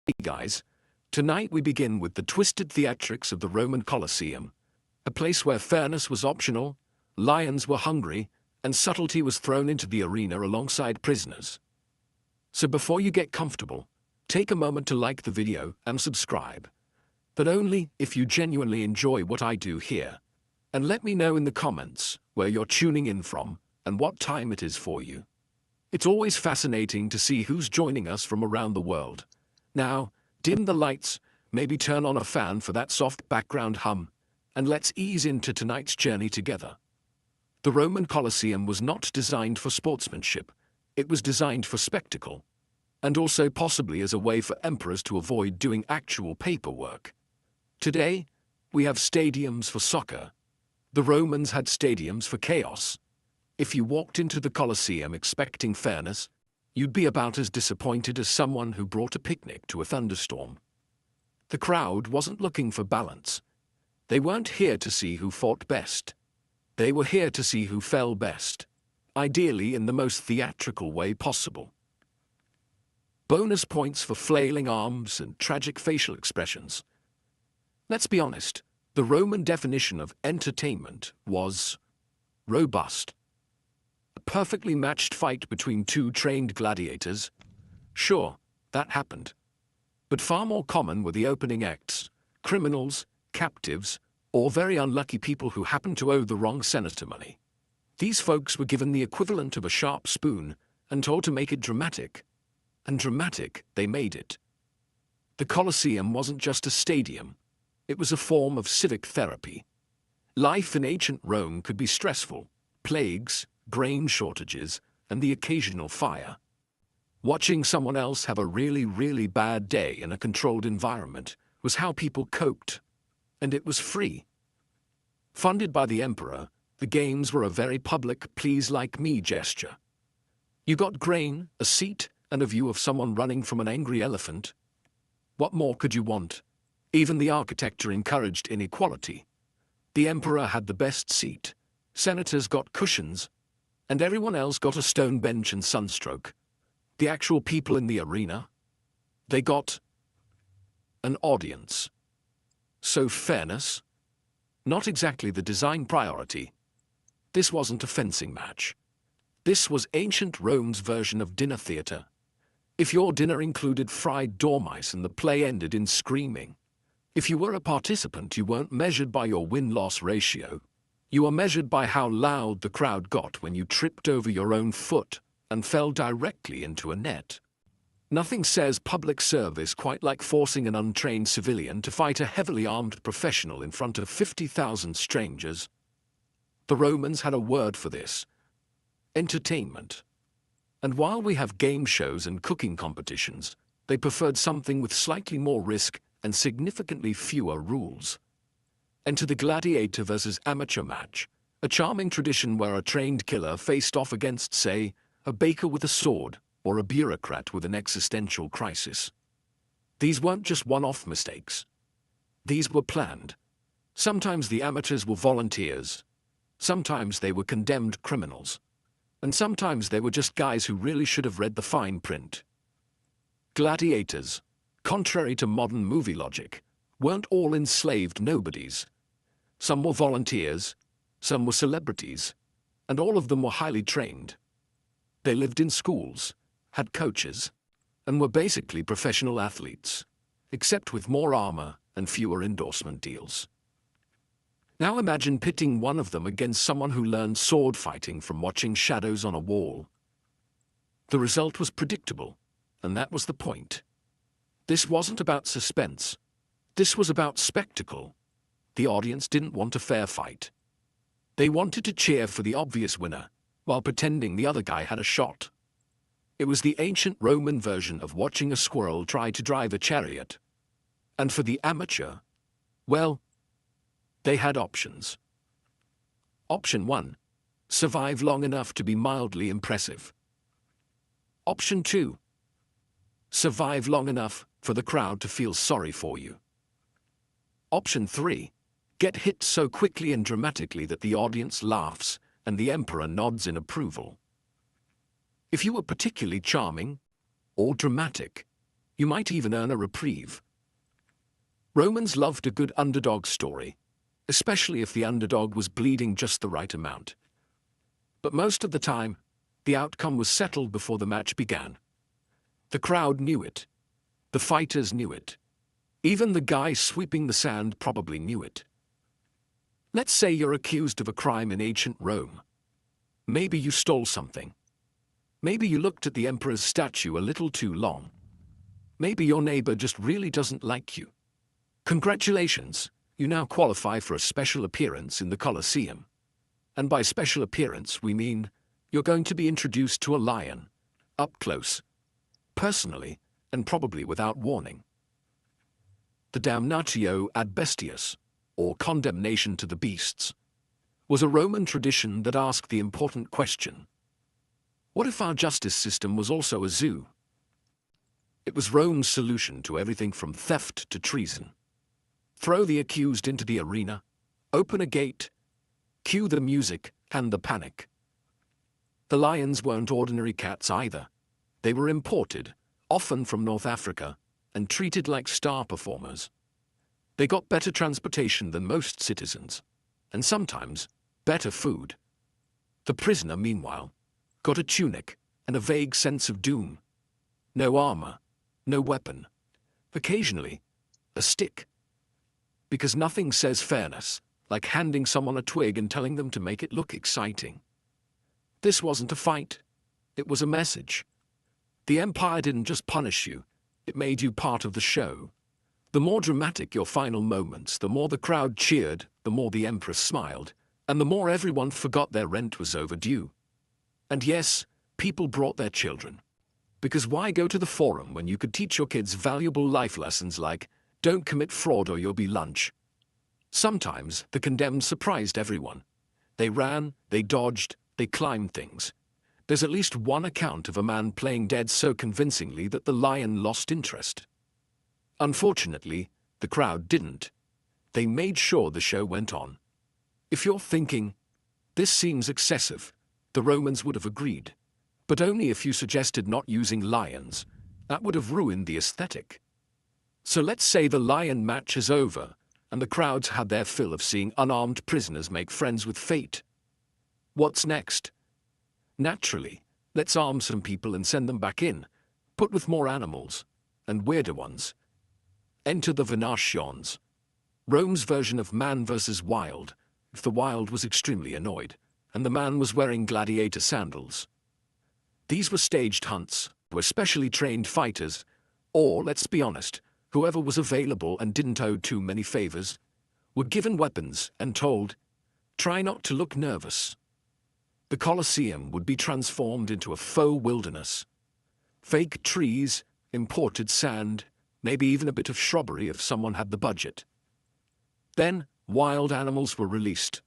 Hey guys, tonight we begin with the twisted theatrics of the Roman Colosseum, a place where fairness was optional, lions were hungry, and subtlety was thrown into the arena alongside prisoners. So before you get comfortable, take a moment to like the video and subscribe, but only if you genuinely enjoy what I do here. And let me know in the comments where you're tuning in from and what time it is for you. It's always fascinating to see who's joining us from around the world. Now, dim the lights, maybe turn on a fan for that soft background hum, and let's ease into tonight's journey together. The Roman Colosseum was not designed for sportsmanship, it was designed for spectacle, and also possibly as a way for emperors to avoid doing actual paperwork. Today, we have stadiums for soccer. The Romans had stadiums for chaos. If you walked into the Colosseum expecting fairness, you'd be about as disappointed as someone who brought a picnic to a thunderstorm. The crowd wasn't looking for balance. They weren't here to see who fought best. They were here to see who fell best, ideally in the most theatrical way possible. Bonus points for flailing arms and tragic facial expressions. Let's be honest, the Roman definition of entertainment was robust. A perfectly matched fight between two trained gladiators. Sure, that happened. But far more common were the opening acts, criminals, captives, or very unlucky people who happened to owe the wrong senator money. These folks were given the equivalent of a sharp spoon and told to make it dramatic. And dramatic they made it. The Colosseum wasn't just a stadium. It was a form of civic therapy. Life in ancient Rome could be stressful. Plagues, grain shortages, and the occasional fire. Watching someone else have a really bad day in a controlled environment was how people coped. And it was free. Funded by the emperor, the games were a very public please-like-me gesture. You got grain, a seat, and a view of someone running from an angry elephant. What more could you want? Even the architecture encouraged inequality. The emperor had the best seat, senators got cushions, and everyone else got a stone bench and sunstroke. The actual people in the arena, they got an audience. So fairness? Not exactly the design priority. This wasn't a fencing match. This was ancient Rome's version of dinner theater. If your dinner included fried dormice and the play ended in screaming. If you were a participant, you weren't measured by your win-loss ratio. You were measured by how loud the crowd got when you tripped over your own foot and fell directly into a net. Nothing says public service quite like forcing an untrained civilian to fight a heavily armed professional in front of 50,000 strangers. The Romans had a word for this: entertainment. And while we have game shows and cooking competitions, they preferred something with slightly more risk and significantly fewer rules. Enter the gladiator versus amateur match, a charming tradition where a trained killer faced off against, say, a baker with a sword or a bureaucrat with an existential crisis. These weren't just one-off mistakes. These were planned. Sometimes the amateurs were volunteers. Sometimes they were condemned criminals. And sometimes they were just guys who really should have read the fine print. Gladiators, contrary to modern movie logic, weren't all enslaved nobodies. Some were volunteers, some were celebrities, and all of them were highly trained. They lived in schools, had coaches, and were basically professional athletes, except with more armor and fewer endorsement deals. Now imagine pitting one of them against someone who learned sword fighting from watching shadows on a wall. The result was predictable, and that was the point. This wasn't about suspense. This was about spectacle. The audience didn't want a fair fight. They wanted to cheer for the obvious winner, while pretending the other guy had a shot. It was the ancient Roman version of watching a squirrel try to drive a chariot. And for the amateur, well, they had options. Option 1. Survive long enough to be mildly impressive. Option 2. Survive long enough for the crowd to feel sorry for you. Option 3. Get hit so quickly and dramatically that the audience laughs and the emperor nods in approval. If you were particularly charming or dramatic, You might even earn a reprieve. Romans loved a good underdog story, especially if the underdog was bleeding just the right amount. But most of the time, the outcome was settled before the match began. The crowd knew it. The fighters knew it. Even the guy sweeping the sand probably knew it. Let's say you're accused of a crime in ancient Rome. Maybe you stole something. Maybe you looked at the emperor's statue a little too long. Maybe your neighbor just really doesn't like you. Congratulations, you now qualify for a special appearance in the Colosseum. And by special appearance we mean you're going to be introduced to a lion, up close, personally, and probably without warning. The damnatio ad bestias, or condemnation to the beasts, was a Roman tradition that asked the important question: what if our justice system was also a zoo? It was Rome's solution to everything from theft to treason. Throw the accused into the arena, open a gate, cue the music and the panic. The lions weren't ordinary cats either. They were imported, often from North Africa, and treated like star performers. They got better transportation than most citizens, and sometimes better food. The prisoner, meanwhile, got a tunic and a vague sense of doom. No armor, no weapon. Occasionally, a stick. Because nothing says fairness like handing someone a twig and telling them to make it look exciting. This wasn't a fight. It was a message. The empire didn't just punish you, it made you part of the show. The more dramatic your final moments, the more the crowd cheered, the more the empress smiled, and the more everyone forgot their rent was overdue. And yes, people brought their children. Because why go to the forum when you could teach your kids valuable life lessons like, don't commit fraud or you'll be lunch? Sometimes the condemned surprised everyone. They ran, they dodged, they climbed things. There's at least one account of a man playing dead so convincingly that the lion lost interest. Unfortunately, the crowd didn't. They made sure the show went on. If you're thinking, this seems excessive, the Romans would have agreed. But only if you suggested not using lions. That would have ruined the aesthetic. So let's say the lion match is over, and the crowds had their fill of seeing unarmed prisoners make friends with fate. What's next? Naturally, let's arm some people and send them back in, but with more animals, and weirder ones. Enter the Venations, Rome's version of man versus wild, if the wild was extremely annoyed, and the man was wearing gladiator sandals. These were staged hunts, where specially trained fighters, or, let's be honest, whoever was available and didn't owe too many favors, were given weapons and told, try not to look nervous. The Colosseum would be transformed into a faux wilderness. Fake trees, imported sand, maybe even a bit of shrubbery if someone had the budget. Then, wild animals were released.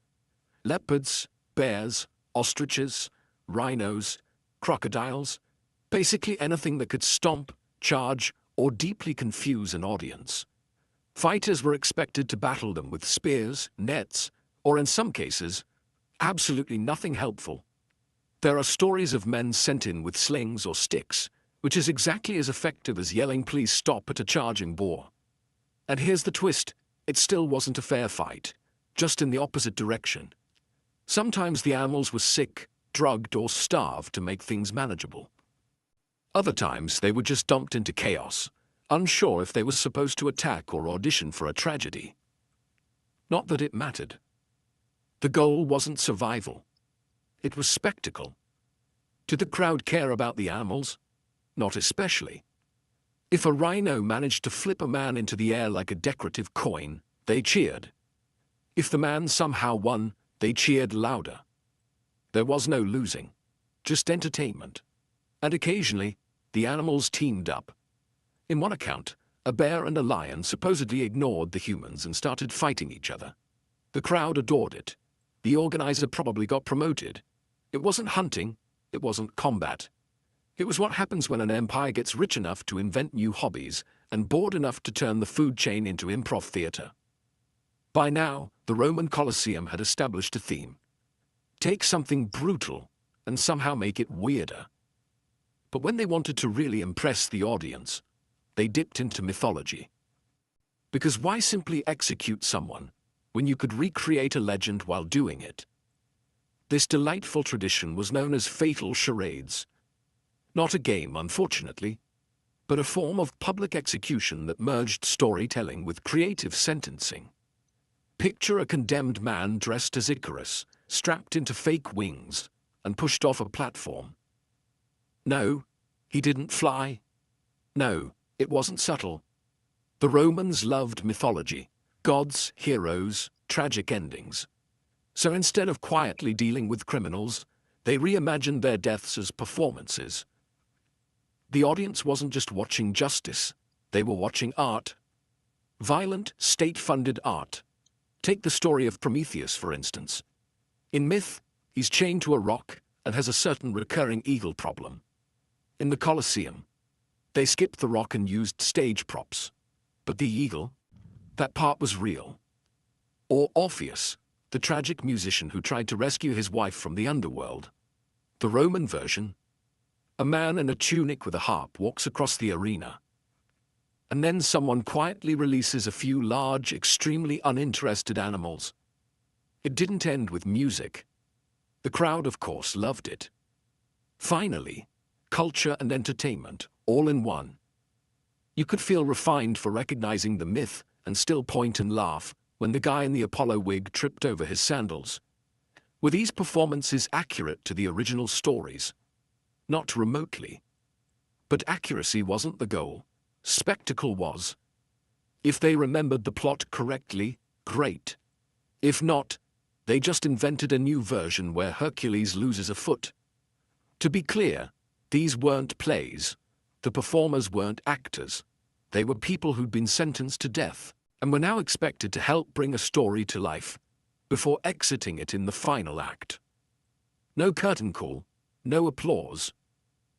Leopards, bears, ostriches, rhinos, crocodiles, basically anything that could stomp, charge, or deeply confuse an audience. Fighters were expected to battle them with spears, nets, or in some cases, absolutely nothing helpful. There are stories of men sent in with slings or sticks, which is exactly as effective as yelling please stop at a charging boar. And here's the twist, it still wasn't a fair fight, just in the opposite direction. Sometimes the animals were sick, drugged, or starved to make things manageable. Other times they were just dumped into chaos, unsure if they were supposed to attack or audition for a tragedy. Not that it mattered. The goal wasn't survival. It was spectacle. Did the crowd care about the animals? Not especially. If a rhino managed to flip a man into the air like a decorative coin, they cheered. If the man somehow won, they cheered louder. There was no losing, just entertainment. And occasionally, the animals teamed up. In one account, a bear and a lion supposedly ignored the humans and started fighting each other. The crowd adored it. The organizer probably got promoted. It wasn't hunting, it wasn't combat. It was what happens when an empire gets rich enough to invent new hobbies and bored enough to turn the food chain into improv theater. By now, the Roman Colosseum had established a theme. Take something brutal and somehow make it weirder. But when they wanted to really impress the audience, they dipped into mythology. Because why simply execute someone when you could recreate a legend while doing it? This delightful tradition was known as fatal charades. Not a game, unfortunately, but a form of public execution that merged storytelling with creative sentencing. Picture a condemned man dressed as Icarus, strapped into fake wings, and pushed off a platform. No, he didn't fly. No, it wasn't subtle. The Romans loved mythology, gods, heroes, tragic endings. So instead of quietly dealing with criminals, they reimagined their deaths as performances. The audience wasn't just watching justice, they were watching art. Violent, state-funded art. Take the story of Prometheus, for instance. In myth, he's chained to a rock and has a certain recurring eagle problem. In the Colosseum, they skipped the rock and used stage props. But the eagle? That part was real. Or Orpheus, the tragic musician who tried to rescue his wife from the underworld. The Roman version? A man in a tunic with a harp walks across the arena. And then someone quietly releases a few large, extremely uninterested animals. It didn't end with music. The crowd, of course, loved it. Finally, culture and entertainment, all in one. You could feel refined for recognizing the myth and still point and laugh when the guy in the Apollo wig tripped over his sandals. Were these performances accurate to the original stories? Not remotely. But accuracy wasn't the goal. Spectacle was. If they remembered the plot correctly, great. If not, they just invented a new version where Hercules loses a foot. To be clear, these weren't plays. The performers weren't actors. They were people who'd been sentenced to death and were now expected to help bring a story to life before exiting it in the final act. No curtain call, no applause.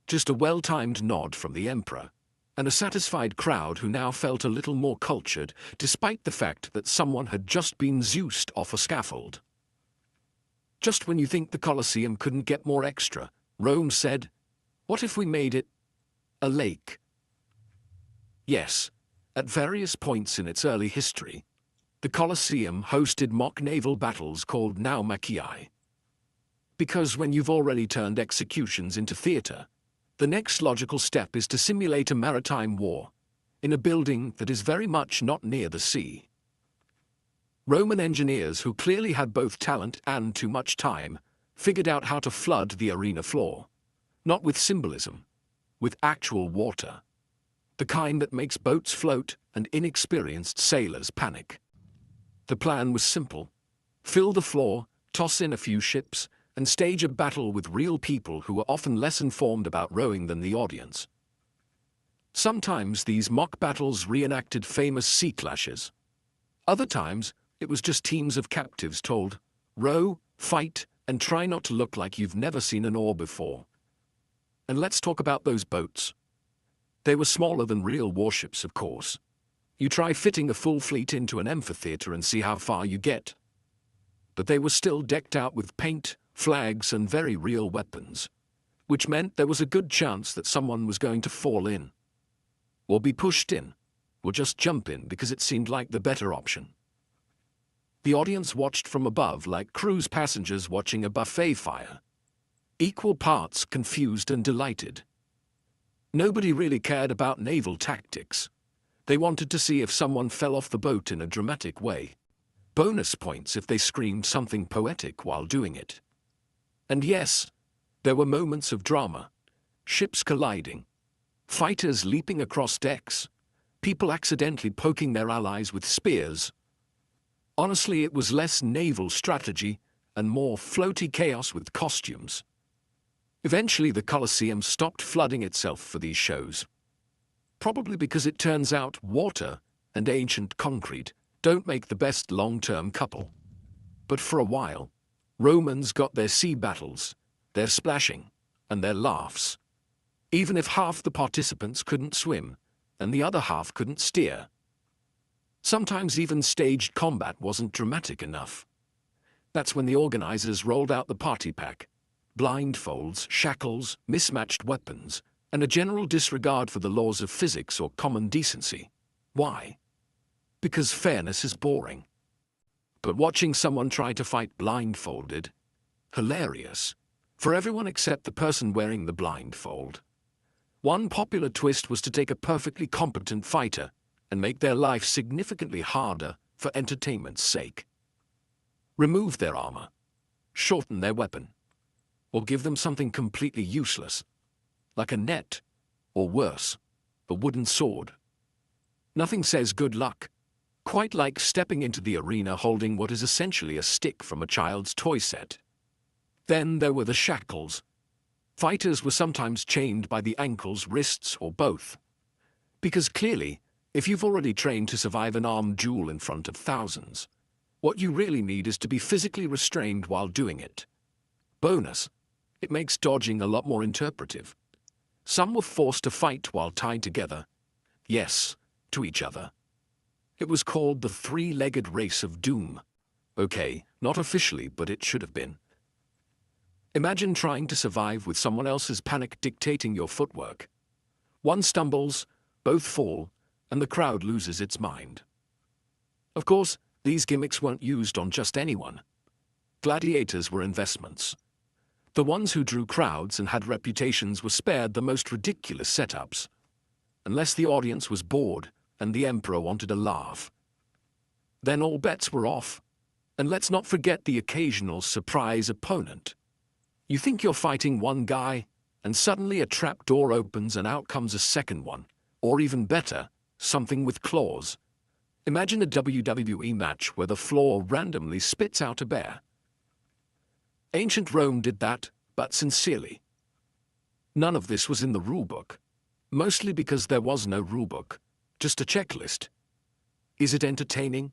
Just a well-timed nod from the emperor, and a satisfied crowd who now felt a little more cultured, despite the fact that someone had just been Zeused off a scaffold. Just when you think the Colosseum couldn't get more extra, Rome said, "What if we made it a lake?" Yes, at various points in its early history, the Colosseum hosted mock naval battles called naumachii. Because when you've already turned executions into theater, the next logical step is to simulate a maritime war in a building that is very much not near the sea. Roman engineers who clearly had both talent and too much time figured out how to flood the arena floor, not with symbolism, with actual water. The kind that makes boats float and inexperienced sailors panic. The plan was simple. Fill the floor, toss in a few ships, and stage a battle with real people who were often less informed about rowing than the audience. Sometimes these mock battles reenacted famous sea clashes. Other times, it was just teams of captives told, row, fight, and try not to look like you've never seen an oar before. And let's talk about those boats. They were smaller than real warships, of course. You try fitting a full fleet into an amphitheater and see how far you get. But they were still decked out with paint, flags, and very real weapons, which meant there was a good chance that someone was going to fall in, or be pushed in, or just jump in because it seemed like the better option. The audience watched from above like cruise passengers watching a buffet fire, equal parts confused and delighted. Nobody really cared about naval tactics. They wanted to see if someone fell off the boat in a dramatic way. Bonus points if they screamed something poetic while doing it. And yes, there were moments of drama. Ships colliding, fighters leaping across decks, people accidentally poking their allies with spears. Honestly, it was less naval strategy and more floaty chaos with costumes. Eventually, the Colosseum stopped flooding itself for these shows. Probably because it turns out water and ancient concrete don't make the best long-term couple. But for a while, Romans got their sea battles, their splashing, and their laughs. Even if half the participants couldn't swim, and the other half couldn't steer. Sometimes even staged combat wasn't dramatic enough. That's when the organizers rolled out the party pack. Blindfolds, shackles, mismatched weapons, and a general disregard for the laws of physics or common decency. Why? Because fairness is boring. But watching someone try to fight blindfolded? Hilarious. For everyone except the person wearing the blindfold. One popular twist was to take a perfectly competent fighter and make their life significantly harder for entertainment's sake. Remove their armor, shorten their weapon, or give them something completely useless, like a net, or worse, a wooden sword. Nothing says good luck, quite like stepping into the arena holding what is essentially a stick from a child's toy set. Then there were the shackles. Fighters were sometimes chained by the ankles, wrists, or both. Because clearly, if you've already trained to survive an armed duel in front of thousands, what you really need is to be physically restrained while doing it. Bonus, it makes dodging a lot more interpretive. Some were forced to fight while tied together. Yes, to each other. It was called the three-legged race of doom. Okay, not officially, but it should have been. Imagine trying to survive with someone else's panic dictating your footwork. One stumbles, both fall, and the crowd loses its mind. Of course, these gimmicks weren't used on just anyone. Gladiators were investments. The ones who drew crowds and had reputations were spared the most ridiculous setups. Unless the audience was bored and the emperor wanted a laugh. Then all bets were off. And let's not forget the occasional surprise opponent. You think you're fighting one guy, and suddenly a trap door opens and out comes a second one. Or even better, something with claws. Imagine a WWE match where the floor randomly spits out a bear. Ancient Rome did that, but sincerely. None of this was in the rulebook. Mostly because there was no rulebook, just a checklist. Is it entertaining?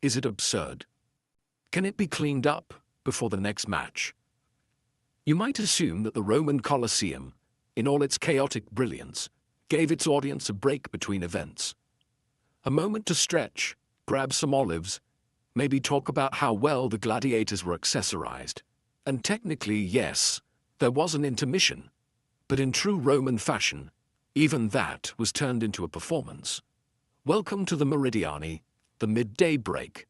Is it absurd? Can it be cleaned up before the next match? You might assume that the Roman Colosseum, in all its chaotic brilliance, gave its audience a break between events. A moment to stretch, grab some olives, maybe talk about how well the gladiators were accessorized. And technically, yes, there was an intermission. But in true Roman fashion, even that was turned into a performance. Welcome to the Meridiani, the midday break.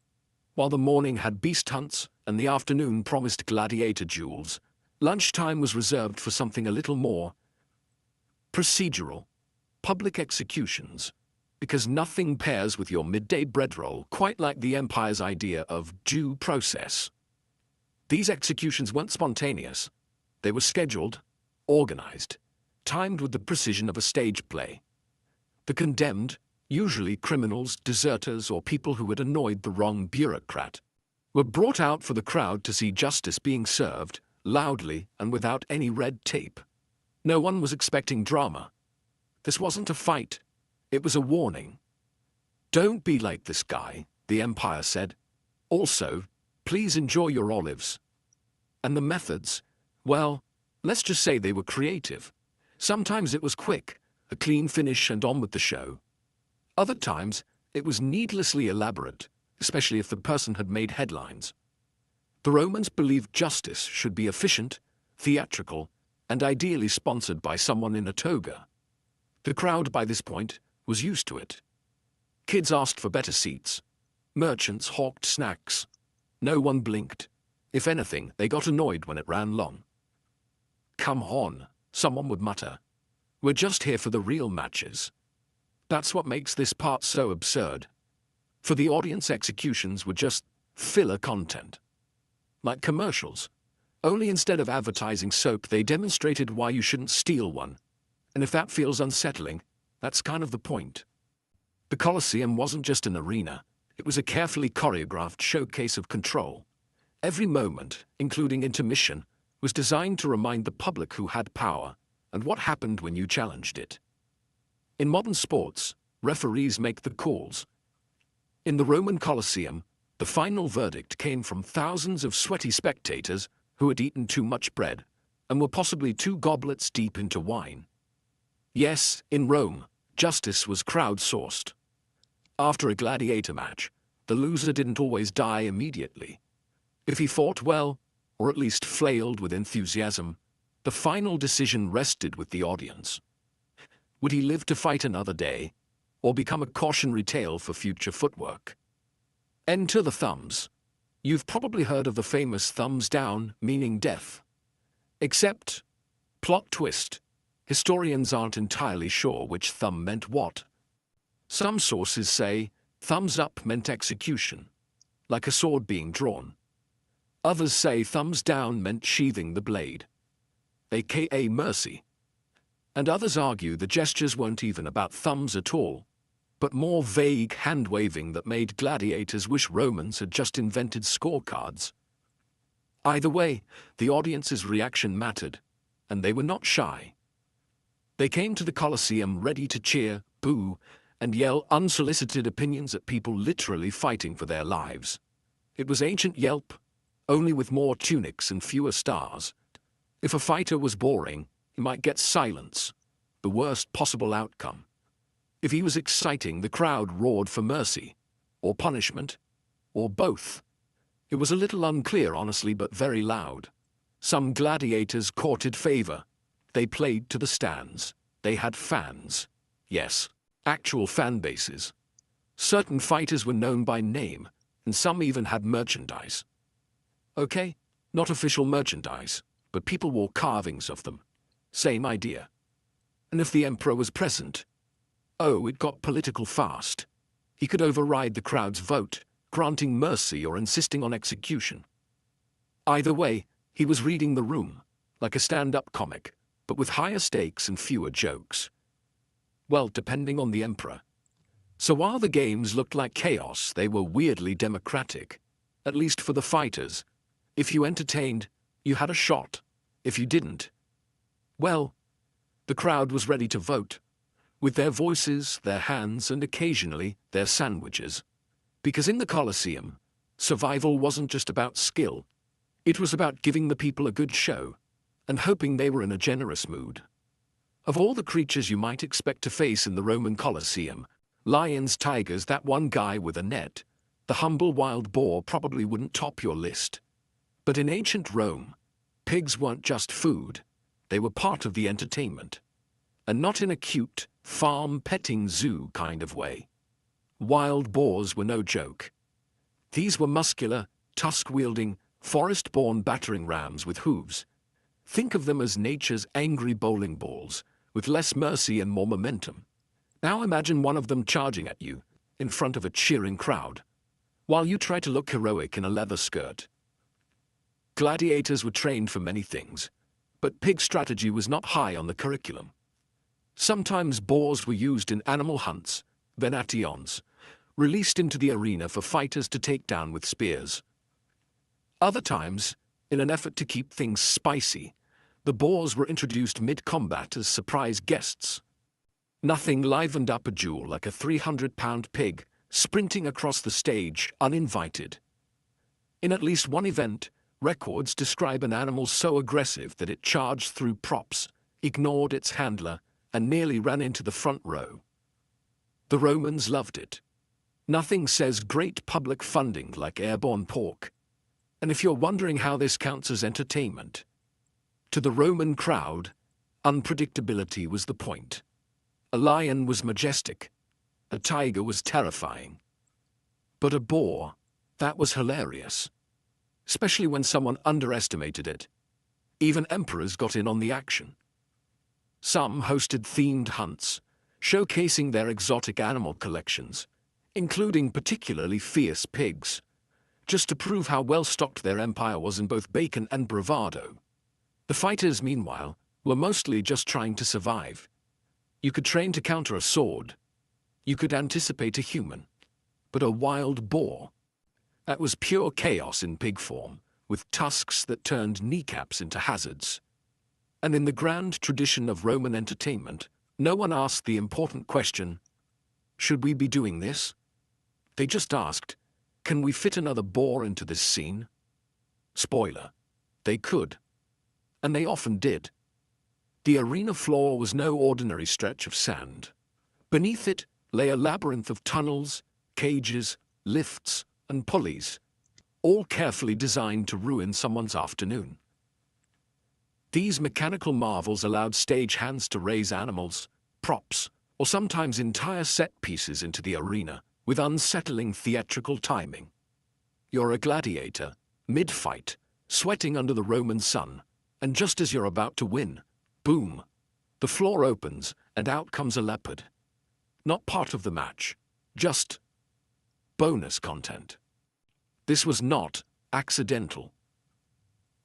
While the morning had beast hunts and the afternoon promised gladiator duels, lunchtime was reserved for something a little more procedural, public executions, because nothing pairs with your midday bread roll quite like the empire's idea of due process. These executions weren't spontaneous. They were scheduled, organized, timed with the precision of a stage play. The condemned, usually criminals, deserters, or people who had annoyed the wrong bureaucrat, were brought out for the crowd to see justice being served, loudly and without any red tape. No one was expecting drama. This wasn't a fight. It was a warning. Don't be like this guy, the Empire said. Also, please enjoy your olives. And the methods, well, let's just say they were creative. Sometimes it was quick, a clean finish and on with the show. Other times, it was needlessly elaborate, especially if the person had made headlines. The Romans believed justice should be efficient, theatrical, and ideally sponsored by someone in a toga. The crowd by this point was used to it. Kids asked for better seats. Merchants hawked snacks. No one blinked. If anything, they got annoyed when it ran long. Come on, someone would mutter. We're just here for the real matches. That's what makes this part so absurd. For the audience, executions were just filler content. Like commercials. Only instead of advertising soap, they demonstrated why you shouldn't steal one. And if that feels unsettling, that's kind of the point. The Colosseum wasn't just an arena. It was a carefully choreographed showcase of control. Every moment, including intermission, was designed to remind the public who had power and what happened when you challenged it. In modern sports, referees make the calls. In the Roman Colosseum, the final verdict came from thousands of sweaty spectators who had eaten too much bread and were possibly 2 goblets deep into wine. Yes, in Rome, justice was crowdsourced. After a gladiator match, the loser didn't always die immediately. If he fought well, or at least flailed with enthusiasm, the final decision rested with the audience. Would he live to fight another day, or become a cautionary tale for future footwork? Enter the thumbs. You've probably heard of the famous thumbs down, meaning death. Except, plot twist, historians aren't entirely sure which thumb meant what. Some sources say thumbs up meant execution, like a sword being drawn. Others say thumbs down meant sheathing the blade, aka mercy. And others argue the gestures weren't even about thumbs at all, but more vague hand-waving that made gladiators wish Romans had just invented scorecards. Either way, the audience's reaction mattered, and they were not shy. They came to the Colosseum ready to cheer, boo, and yell unsolicited opinions at people literally fighting for their lives. It was ancient Yelp, only with more tunics and fewer stars. If a fighter was boring, he might get silence, the worst possible outcome. If he was exciting, the crowd roared for mercy, or punishment, or both. It was a little unclear, honestly, but very loud. Some gladiators courted favor. They played to the stands. They had fans. Yes, actual fan bases. Certain fighters were known by name, and some even had merchandise. Okay, not official merchandise, but people wore carvings of them. Same idea. And if the emperor was present, oh, it got political fast. He could override the crowd's vote, granting mercy or insisting on execution. Either way, he was reading the room, like a stand-up comic, but with higher stakes and fewer jokes. Well, depending on the emperor. So while the games looked like chaos, they were weirdly democratic, at least for the fighters. If you entertained, you had a shot. If you didn't, well, the crowd was ready to vote, with their voices, their hands, and occasionally their sandwiches. Because in the Colosseum, survival wasn't just about skill. It was about giving the people a good show, and hoping they were in a generous mood. Of all the creatures you might expect to face in the Roman Colosseum, lions, tigers, that one guy with a net, the humble wild boar probably wouldn't top your list. But in ancient Rome, pigs weren't just food, they were part of the entertainment. And not in a cute, farm-petting zoo kind of way. Wild boars were no joke. These were muscular, tusk-wielding, forest-born battering rams with hooves. Think of them as nature's angry bowling balls, with less mercy and more momentum. Now imagine one of them charging at you, in front of a cheering crowd, while you try to look heroic in a leather skirt. Gladiators were trained for many things, but pig strategy was not high on the curriculum. Sometimes boars were used in animal hunts, venations, released into the arena for fighters to take down with spears. Other times, in an effort to keep things spicy, the boars were introduced mid-combat as surprise guests. Nothing livened up a duel like a 300-pound pig sprinting across the stage uninvited. In at least one event, records describe an animal so aggressive that it charged through props, ignored its handler, and nearly ran into the front row. The Romans loved it. Nothing says great public funding like airborne pork. And if you're wondering how this counts as entertainment, to the Roman crowd, unpredictability was the point. A lion was majestic. A tiger was terrifying. But a boar, that was hilarious. Especially when someone underestimated it. Even emperors got in on the action. Some hosted themed hunts, showcasing their exotic animal collections, including particularly fierce pigs, just to prove how well-stocked their empire was in both bacon and bravado. The fighters, meanwhile, were mostly just trying to survive. You could train to counter a sword. You could anticipate a human. But a wild boar, that was pure chaos in pig form, with tusks that turned kneecaps into hazards. And in the grand tradition of Roman entertainment, no one asked the important question, should we be doing this? They just asked, can we fit another boar into this scene? Spoiler, they could. And they often did. The arena floor was no ordinary stretch of sand. Beneath it lay a labyrinth of tunnels, cages, lifts, and pulleys, all carefully designed to ruin someone's afternoon. These mechanical marvels allowed stagehands to raise animals, props, or sometimes entire set pieces into the arena, with unsettling theatrical timing. You're a gladiator, mid-fight, sweating under the Roman sun, and just as you're about to win, boom, the floor opens and out comes a leopard. Not part of the match, just bonus content. This was not accidental.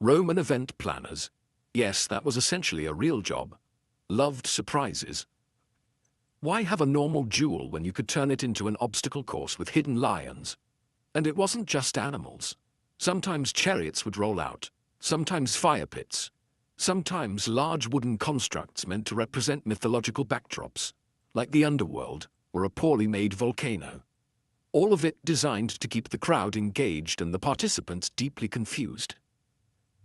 Roman event planners, yes, that was essentially a real job, loved surprises. Why have a normal duel when you could turn it into an obstacle course with hidden lions? And it wasn't just animals. Sometimes chariots would roll out, sometimes fire pits, sometimes large wooden constructs meant to represent mythological backdrops, like the underworld or a poorly made volcano. All of it designed to keep the crowd engaged and the participants deeply confused.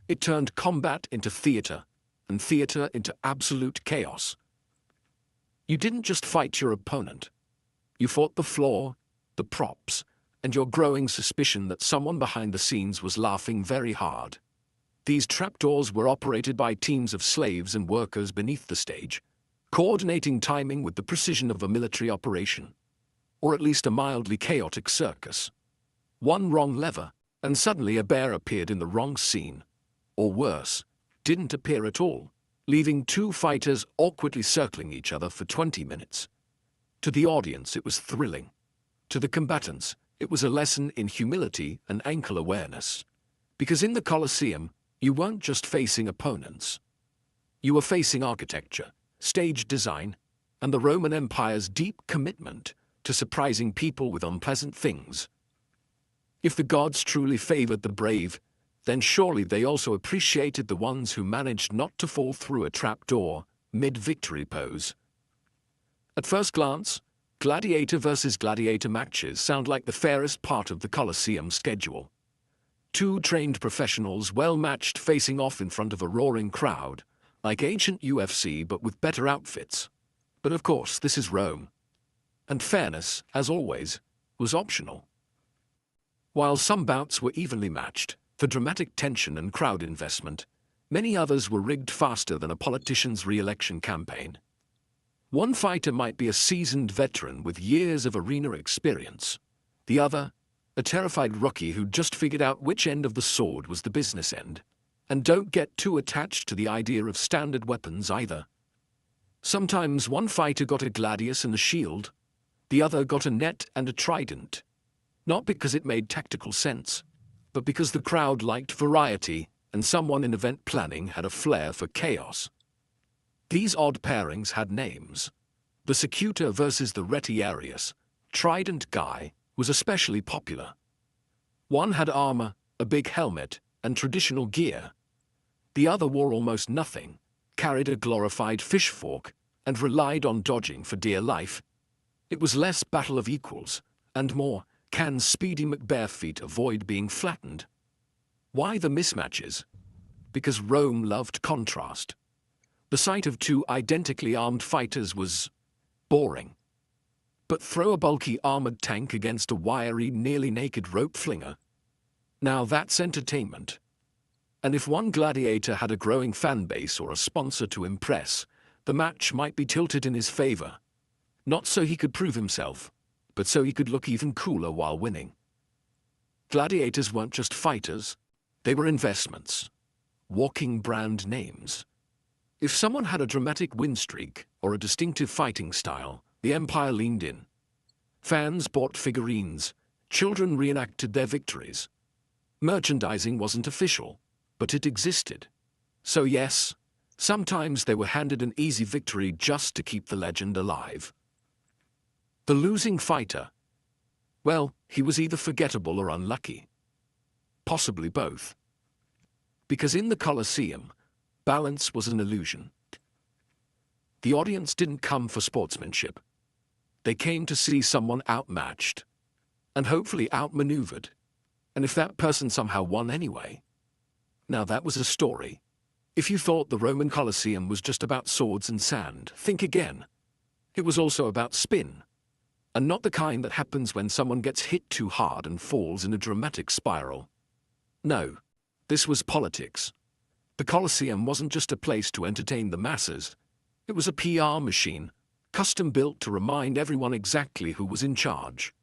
It turned combat into theater, and theater into absolute chaos. You didn't just fight your opponent. You fought the floor, the props, and your growing suspicion that someone behind the scenes was laughing very hard. These trapdoors were operated by teams of slaves and workers beneath the stage, coordinating timing with the precision of a military operation, or at least a mildly chaotic circus. One wrong lever, and suddenly a bear appeared in the wrong scene, or worse, didn't appear at all, leaving two fighters awkwardly circling each other for 20 minutes. To the audience, it was thrilling. To the combatants, it was a lesson in humility and ankle awareness. Because in the Colosseum, you weren't just facing opponents. You were facing architecture, stage design, and the Roman Empire's deep commitment to surprising people with unpleasant things. If the gods truly favored the brave, then surely they also appreciated the ones who managed not to fall through a trapdoor mid-victory pose. At first glance, gladiator versus gladiator matches sound like the fairest part of the Colosseum schedule. Two trained professionals well-matched facing off in front of a roaring crowd, like ancient UFC but with better outfits. But of course, this is Rome. And fairness, as always, was optional. While some bouts were evenly matched, for dramatic tension and crowd investment, many others were rigged faster than a politician's re-election campaign. One fighter might be a seasoned veteran with years of arena experience. The other, a terrified rookie who just figured out which end of the sword was the business end. And don't get too attached to the idea of standard weapons either. Sometimes one fighter got a gladius and a shield, the other got a net and a trident. Not because it made tactical sense, but because the crowd liked variety and someone in event planning had a flair for chaos. These odd pairings had names. The Secutor versus the Retiarius, Trident Guy, was especially popular. One had armor, a big helmet, and traditional gear. The other wore almost nothing, carried a glorified fish fork, and relied on dodging for dear life. It was less battle of equals, and more, can Speedy McBareFeet avoid being flattened? Why the mismatches? Because Rome loved contrast. The sight of two identically armed fighters was boring. But throw a bulky armored tank against a wiry, nearly naked rope flinger. Now that's entertainment. And if one gladiator had a growing fan base or a sponsor to impress, the match might be tilted in his favor. Not so he could prove himself, but so he could look even cooler while winning. Gladiators weren't just fighters, they were investments. Walking brand names. If someone had a dramatic win streak or a distinctive fighting style, the Empire leaned in. Fans bought figurines, children reenacted their victories. Merchandising wasn't official, but it existed. So yes, sometimes they were handed an easy victory just to keep the legend alive. The losing fighter, well, he was either forgettable or unlucky. Possibly both. Because in the Colosseum, balance was an illusion. The audience didn't come for sportsmanship. They came to see someone outmatched, and hopefully outmaneuvered. And if that person somehow won anyway, now that was a story. If you thought the Roman Colosseum was just about swords and sand, think again. It was also about spin. And not the kind that happens when someone gets hit too hard and falls in a dramatic spiral. No, this was politics. The Colosseum wasn't just a place to entertain the masses. It was a PR machine, custom built to remind everyone exactly who was in charge.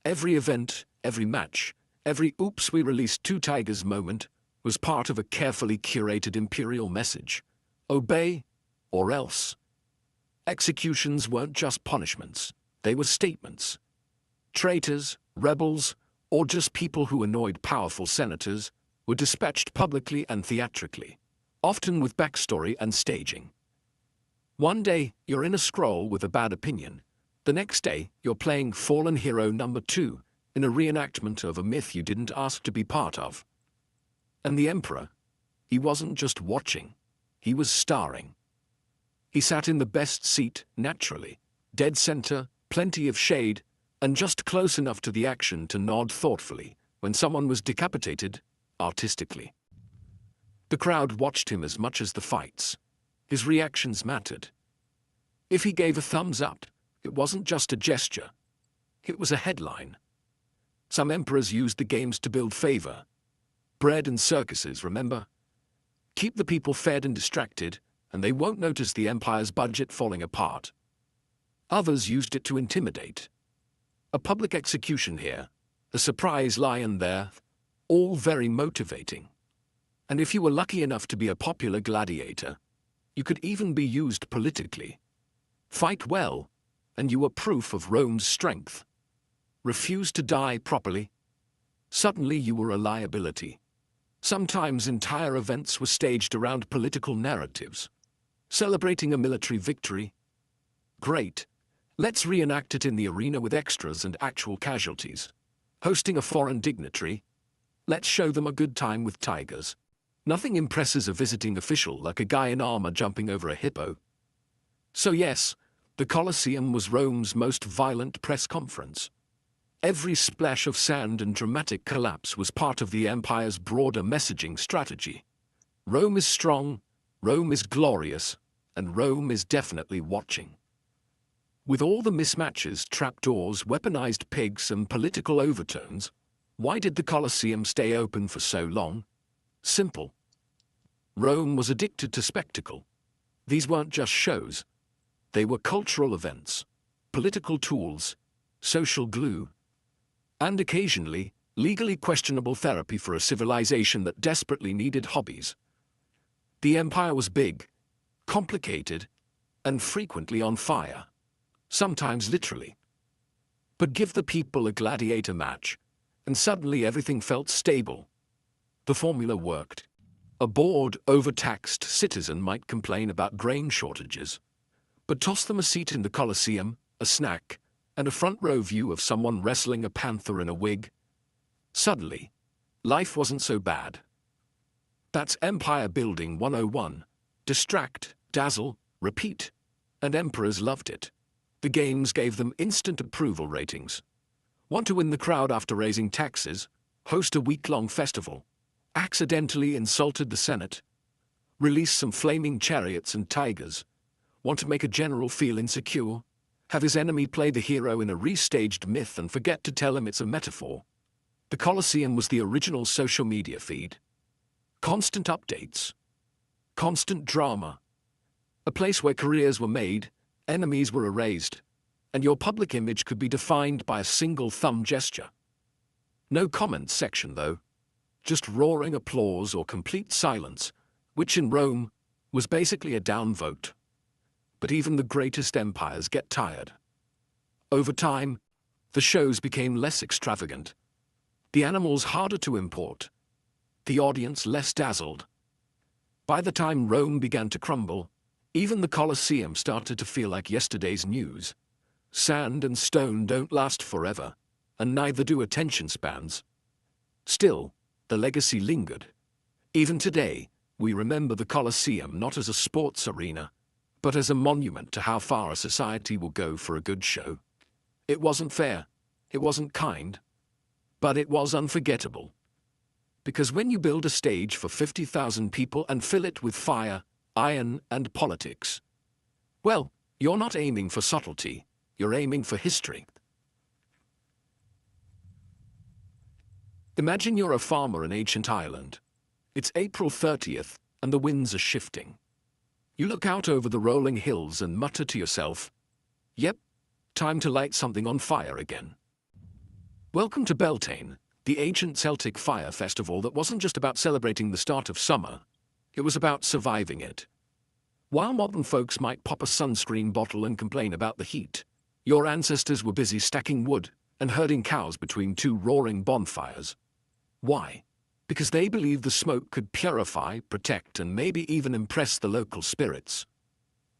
Every event, every match, every "oops we released two tigers" moment was part of a carefully curated imperial message. Obey, or else. Executions weren't just punishments, they were statements. Traitors, rebels, or just people who annoyed powerful senators were dispatched publicly and theatrically, often with backstory and staging. One day, you're in a scroll with a bad opinion. The next day, you're playing Fallen Hero number 2 in a reenactment of a myth you didn't ask to be part of. And the Emperor, he wasn't just watching, he was starring. He sat in the best seat, naturally, dead center, plenty of shade, and just close enough to the action to nod thoughtfully when someone was decapitated, artistically. The crowd watched him as much as the fights. His reactions mattered. If he gave a thumbs up, it wasn't just a gesture. It was a headline. Some emperors used the games to build favor. Bread and circuses, remember? Keep the people fed and distracted, and they won't notice the empire's budget falling apart. Others used it to intimidate. A public execution here, a surprise lion there, all very motivating. And if you were lucky enough to be a popular gladiator, you could even be used politically. Fight well, and you were proof of Rome's strength. Refuse to die properly. Suddenly you were a liability. Sometimes entire events were staged around political narratives. Celebrating a military victory? Great. Let's reenact it in the arena with extras and actual casualties. Hosting a foreign dignitary? Let's show them a good time with tigers. Nothing impresses a visiting official like a guy in armor jumping over a hippo. So yes, the Colosseum was Rome's most violent press conference. Every splash of sand and dramatic collapse was part of the empire's broader messaging strategy. Rome is strong, Rome is glorious, and Rome is definitely watching. With all the mismatches, trapdoors, weaponized pigs, and political overtones, why did the Colosseum stay open for so long? Simple. Rome was addicted to spectacle. These weren't just shows. They were cultural events, political tools, social glue, and occasionally, legally questionable therapy for a civilization that desperately needed hobbies. The empire was big, complicated, and frequently on fire, sometimes literally. But give the people a gladiator match, and suddenly everything felt stable. The formula worked. A bored, overtaxed citizen might complain about grain shortages, but toss them a seat in the Colosseum, a snack, and a front-row view of someone wrestling a panther in a wig. Suddenly, life wasn't so bad. That's Empire Building 101. Distract, dazzle, repeat. And emperors loved it. The games gave them instant approval ratings. Want to win the crowd after raising taxes? Host a week-long festival. Accidentally insulted the Senate? Release some flaming chariots and tigers? Want to make a general feel insecure? Have his enemy play the hero in a restaged myth and forget to tell him it's a metaphor? The Colosseum was the original social media feed. Constant updates. Constant drama. A place where careers were made, enemies were erased, and your public image could be defined by a single thumb gesture. No comment section, though. Just roaring applause or complete silence, which in Rome was basically a downvote. But even the greatest empires get tired. Over time, the shows became less extravagant, the animals harder to import, the audience less dazzled. By the time Rome began to crumble, even the Colosseum started to feel like yesterday's news. Sand and stone don't last forever, and neither do attention spans. Still, the legacy lingered. Even today, we remember the Colosseum not as a sports arena, but as a monument to how far a society will go for a good show. It wasn't fair, it wasn't kind, but it was unforgettable. Because when you build a stage for 50,000 people and fill it with fire, iron, and politics, well, you're not aiming for subtlety, you're aiming for history. Imagine you're a farmer in ancient Ireland. It's April 30th, and the winds are shifting. You look out over the rolling hills and mutter to yourself, Yep, time to light something on fire again. Welcome to Beltane, the ancient Celtic fire festival that wasn't just about celebrating the start of summer, it was about surviving it. While modern folks might pop a sunscreen bottle and complain about the heat, your ancestors were busy stacking wood and herding cows between two roaring bonfires. Why? Because they believed the smoke could purify, protect, and maybe even impress the local spirits.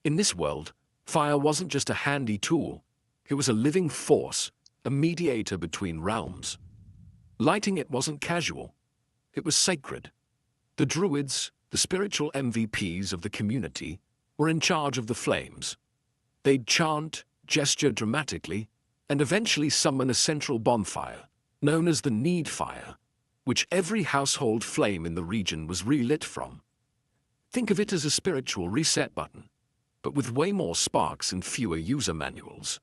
In this world, fire wasn't just a handy tool, it was a living force, a mediator between realms. Lighting it wasn't casual, it was sacred. The druids, the spiritual MVPs of the community, were in charge of the flames. They'd chant, gesture dramatically, and eventually summon a central bonfire, known as the need fire, which every household flame in the region was relit from. Think of it as a spiritual reset button, but with way more sparks and fewer user manuals.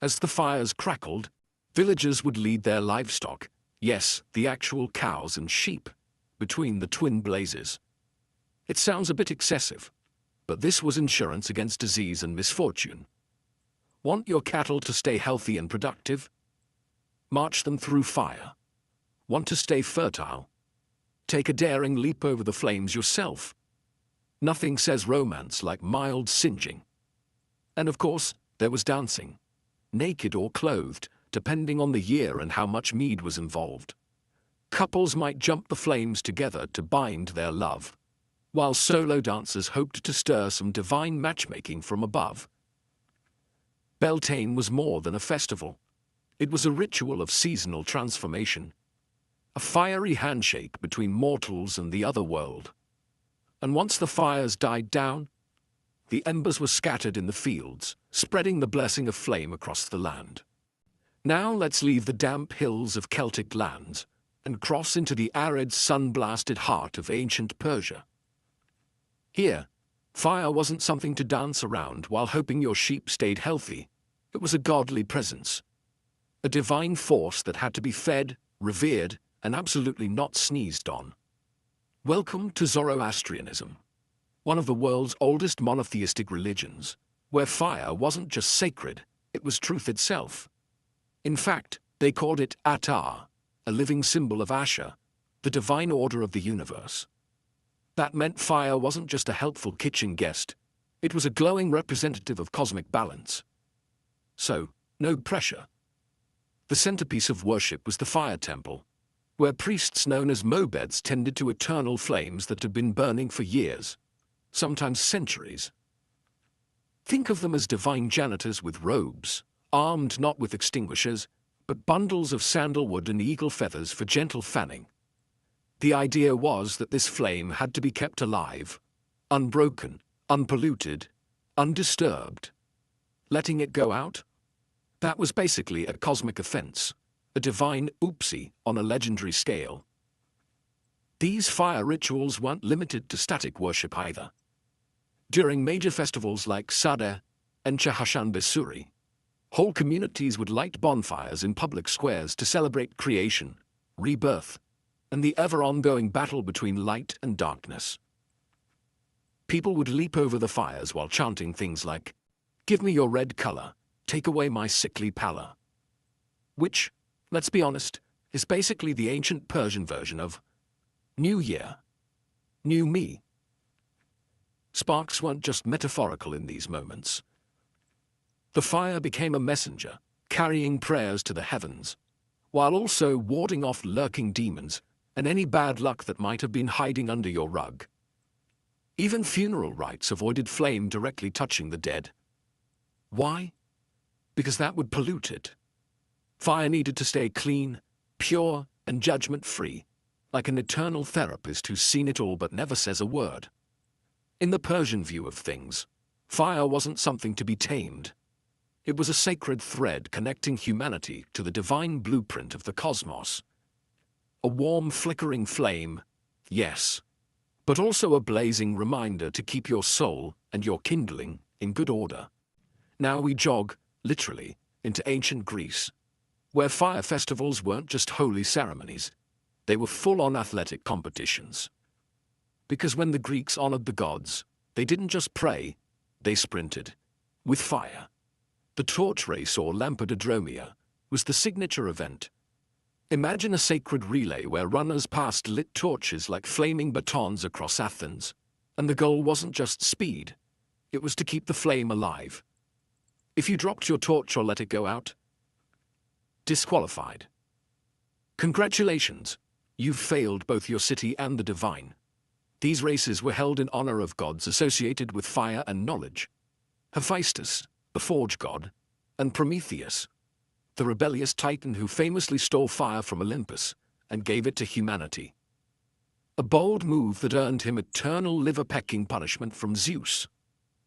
As the fires crackled, villagers would lead their livestock, yes, the actual cows and sheep, between the twin blazes. It sounds a bit excessive, but this was insurance against disease and misfortune. Want your cattle to stay healthy and productive? March them through fire. Want to stay fertile? Take a daring leap over the flames yourself. Nothing says romance like mild singeing. And of course, there was dancing. Naked or clothed, depending on the year and how much mead was involved. Couples might jump the flames together to bind their love, while solo dancers hoped to stir some divine matchmaking from above. Beltane was more than a festival. It was a ritual of seasonal transformation. A fiery handshake between mortals and the other world. And once the fires died down, the embers were scattered in the fields, spreading the blessing of flame across the land. Now let's leave the damp hills of Celtic lands and cross into the arid, sun-blasted heart of ancient Persia. Here, fire wasn't something to dance around while hoping your sheep stayed healthy. It was a godly presence. A divine force that had to be fed, revered, and absolutely not sneezed on. Welcome to Zoroastrianism, one of the world's oldest monotheistic religions, where fire wasn't just sacred, it was truth itself. In fact, they called it Atar, a living symbol of Asher, the divine order of the universe. That meant fire wasn't just a helpful kitchen guest, it was a glowing representative of cosmic balance. So, no pressure. The centerpiece of worship was the fire temple, where priests known as mobeds tended to eternal flames that had been burning for years, sometimes centuries. Think of them as divine janitors with robes, armed not with extinguishers, but bundles of sandalwood and eagle feathers for gentle fanning. The idea was that this flame had to be kept alive, unbroken, unpolluted, undisturbed. Letting it go out? That was basically a cosmic offense. A divine oopsie on a legendary scale. These fire rituals weren't limited to static worship either. During major festivals like Sadeh and Chahashan Besuri, whole communities would light bonfires in public squares to celebrate creation, rebirth, and the ever-ongoing battle between light and darkness. People would leap over the fires while chanting things like, "Give me your red color, take away my sickly pallor," which, let's be honest, is basically the ancient Persian version of New Year, New Me. Sparks weren't just metaphorical in these moments. The fire became a messenger, carrying prayers to the heavens, while also warding off lurking demons and any bad luck that might have been hiding under your rug. Even funeral rites avoided flame directly touching the dead. Why? Because that would pollute it. Fire needed to stay clean, pure, and judgment-free, like an eternal therapist who's seen it all but never says a word. In the Persian view of things, fire wasn't something to be tamed. It was a sacred thread connecting humanity to the divine blueprint of the cosmos. A warm, flickering flame, yes, but also a blazing reminder to keep your soul and your kindling in good order. Now we jog, literally, into ancient Greece, where fire festivals weren't just holy ceremonies, they were full-on athletic competitions. Because when the Greeks honored the gods, they didn't just pray, they sprinted, with fire. The torch race, or lampadodromia, was the signature event. Imagine a sacred relay where runners passed lit torches like flaming batons across Athens, and the goal wasn't just speed, it was to keep the flame alive. If you dropped your torch or let it go out, disqualified. Congratulations, you've failed both your city and the divine. These races were held in honor of gods associated with fire and knowledge: Hephaestus, the forge god, and Prometheus, the rebellious titan who famously stole fire from Olympus and gave it to humanity. A bold move that earned him eternal liver-pecking punishment from Zeus,